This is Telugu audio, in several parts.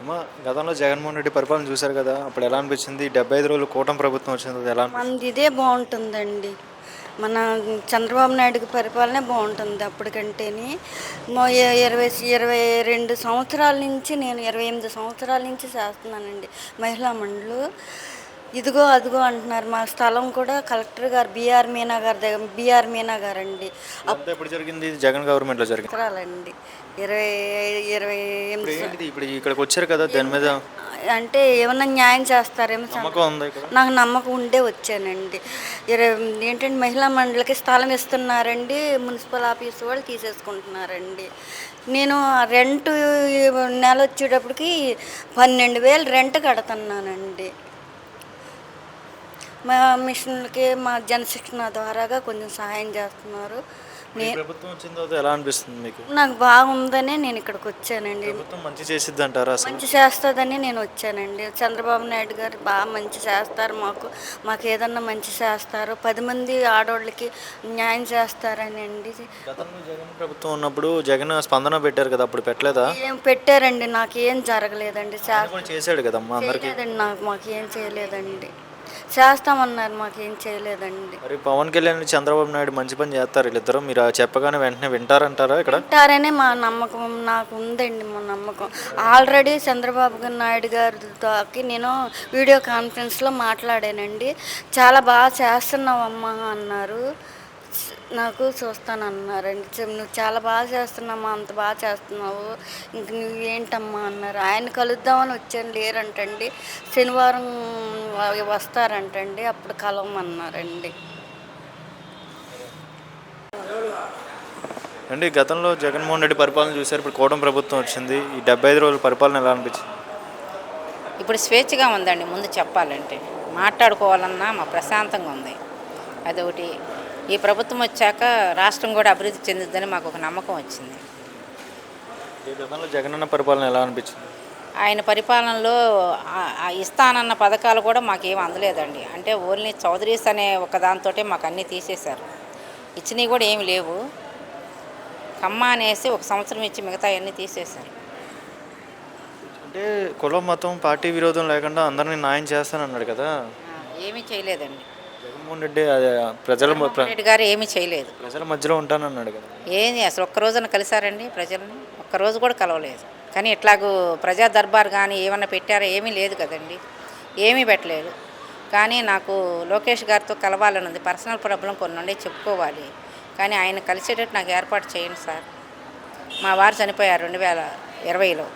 అమ్మ, గతంలో జగన్మోహన్ రెడ్డి పరిపాలన చూశారు కదా! అప్పుడు ఎలా అనిపించింది? 75 రోజులు కూటమి ప్రభుత్వం వచ్చిన తర్వాత ఎలా అనిపించింది? మనది ఇదే బాగుంటుందండి. మన చంద్రబాబు నాయుడుకి పరిపాలనే బాగుంటుంది అప్పటికంటేని. 22 సంవత్సరాల నుంచి, నేను 28 సంవత్సరాల నుంచి చేస్తున్నానండి మహిళా మండలు. ఇదిగో అదిగో అంటున్నారు. మా స్థలం కూడా కలెక్టర్ గారు బిఆర్ మీనా గారండి. ఇదంతా ఎప్పుడు జరిగింది? జగన్ గవర్నమెంట్‌లో జరిగింది. సంవత్సరాలండి. 20, ఇప్పుడు 28 ఏంటిది? ఇప్పుడు ఇక్కడికి వచ్చారు కదా! దాని మీద అంటే ఏమన్నా న్యాయం చేస్తారేమో నమ్మకం ఉందా ఇక్కడ? నాకు నమ్మకం ఉండే వచ్చానండి. ఏంటంటే మహిళా మండలికి స్థలం ఇస్తున్నారండి, మున్సిపల్ ఆఫీస్ వాళ్ళు తీసేసుకుంటున్నారండి. నేను రెంట్ నెల వచ్చేటప్పటికి 12,000 రెంట్ కడుతున్నానండి. మా మిషన్లకి మా జనశిక్షణ ద్వారాగా కొంచెం సహాయం చేస్తున్నారు. ఇప్పుడు ఈ ప్రభుత్వం వచ్చిన తర్వాత ఎలా అనిపిస్తుంది మీకు? నాకు బాగుందనే నేను ఇక్కడికి వచ్చానండి. ప్రభుత్వం మంచి చేసిద్దంటారా అసలు? మంచి చేస్తుందని నేను వచ్చానండి. చంద్రబాబు నాయుడు గారు బాగా మంచి చేస్తారు మాకు ఏదన్నా మంచి చేస్తారు. 10 మంది ఆడవాళ్ళకి న్యాయం చేస్తారని అండి. గతంలో జగన్ ప్రభుత్వం ఉన్నప్పుడు జగన్ స్పందన పెట్టారు కదా! అప్పుడు పెట్టలేదా? ఏం పెట్టారండి, నాకు ఏం జరగలేదండి. ఆయన కూడా చేశాడు కదమ్మా అందరికి. చేయలేదండి, మాకేం చేయలేదండి. చేస్తామన్నారు, మాకేం చేయలేదండి. మరి పవన్ కళ్యాణ్ చంద్రబాబు నాయుడు మంచి పని చేస్తారు వీళ్ళిద్దరు. మీరు చెప్పగానే వెంటనే వింటారంటారా ఇక్కడ? వింటారనే మా నమ్మకం, నాకు ఉందండి మా నమ్మకం. ఆల్రెడీ చంద్రబాబు నాయుడు గారితో నేను వీడియో కాన్ఫరెన్స్లో మాట్లాడానండి. చాలా బాగా చేస్తున్నావమ్మా అన్నారు. నాకు చూస్తానన్నారండి. నువ్వు చాలా బాగా చేస్తున్నామ్మా, అంత బాగా చేస్తున్నావు, ఇంక నువ్వేంటమ్మా అన్నారు. ఆయన కలుద్దామని వచ్చాను, లేరంటండి. శనివారం వస్తారంటండి, అప్పుడు కలవమన్నారండి. అండి, గతంలో జగన్మోహన్ రెడ్డి పరిపాలన చూశారు, ఇప్పుడు కూటమి ప్రభుత్వం వచ్చింది. ఈ 75 రోజుల పరిపాలన ఎలా అనిపించింది? ఇప్పుడు స్వేచ్ఛగా ఉందండి. ముందు చెప్పాలంటే మాట్లాడుకోవాలన్నా మా ప్రశాంతంగా ఉంది. అదొకటి. ఈ ప్రభుత్వం వచ్చాక రాష్ట్రం కూడా అభివృద్ధి చెందుద్దని మాకు ఒక నమ్మకం వచ్చింది. ఈ గతంలో జగనన్న పరిపాలన ఎలా అనిపించింది? ఆయన పరిపాలనలో ఇస్తానన్న పథకాలు కూడా మాకేం అందలేదండి. అంటే ఓన్లీ చౌదరీస్ అనే ఒక దాంతో మాకు అన్నీ తీసేశారు. ఇచ్చినవి కూడా ఏమి లేవు. కమ్మ అనేసి ఒక సంవత్సరం ఇచ్చి మిగతా అన్నీ తీసేశారు. అంటే కులం మతం పార్టీ విరోధం లేకుండా అందరినీ న్యాయం చేస్తానన్నాడు కదా! ఏమీ చేయలేదండి. జగన్మోహన్ రెడ్డి రెడ్డి గారు ఏమీ చేయలేదు. ప్రజల మధ్యలో ఉంటానన్నాడు కదా! ఏంది అసలు ఒక్క రోజున కలిసారండి ప్రజల్ని? ఒక్కరోజు కూడా కలవలేదు. కానీ ఇట్లాగూ ప్రజా దర్బార్ కానీ ఏమన్నా పెట్టారా? ఏమీ లేదు కదండి, ఏమీ పెట్టలేదు. కానీ నాకు లోకేష్ గారితో కలవాలని ఉంది. పర్సనల్ ప్రాబ్లం కొన్ని ఉండే చెప్పుకోవాలి. కానీ ఆయన కలిసేటట్టు నాకు ఏర్పాటు చేయండి సార్. మా వారు చనిపోయారు 2020లో.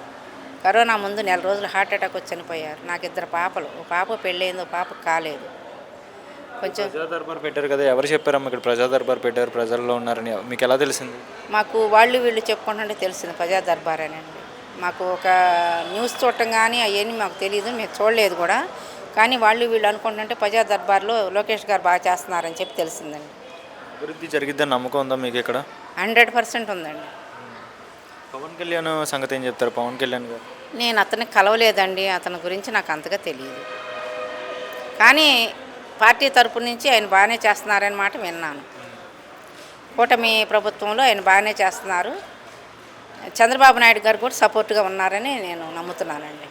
కరోనా ముందు నెల రోజులు హార్ట్ అటాక్ వచ్చి చనిపోయారు. నాకు 2 పాపలు. ఓ పాప పెళ్ళయింది, ఓ పాప కాలేదు. కొంచెం ప్రజా దర్బార్ పెట్టారు కదా! ఎవరు చెప్పారమ్మా ఇక్కడ ప్రజా దర్బార్ పెట్టారు, ప్రజల్లో ఉన్నారని మీకు ఎలా తెలిసింది? మాకు వీళ్ళు చెప్పుకుంటుంటే తెలిసింది ప్రజా దర్బార్ అనండి. మాకు ఒక న్యూస్ చూడటం కానీ అవన్నీ మాకు తెలియదు, మేము చూడలేదు కూడా. కానీ వీళ్ళు అనుకుంటుంటే ప్రజా దర్బార్లో లోకేష్ గారు బాగా చేస్తున్నారని చెప్పి తెలిసిందండి. అభివృద్ధి జరిగిద్దని నమ్మకం ఉందా మీకు ఇక్కడ? 100% ఉందండి. పవన్ కళ్యాణ్ సంగతి ఏం చెప్తారు? పవన్ కళ్యాణ్ గారు నేను అతన్ని కలవలేదండి. అతని గురించి నాకు అంతగా తెలియదు. కానీ పార్టీ తరపు నుంచి ఆయన బాగానే చేస్తున్నారని మాట విన్నాను. కూటమి ప్రభుత్వంలో ఆయన బాగానే చేస్తున్నారు. చంద్రబాబు నాయుడు గారు కూడా సపోర్ట్గా ఉన్నారని నేను నమ్ముతున్నానండి.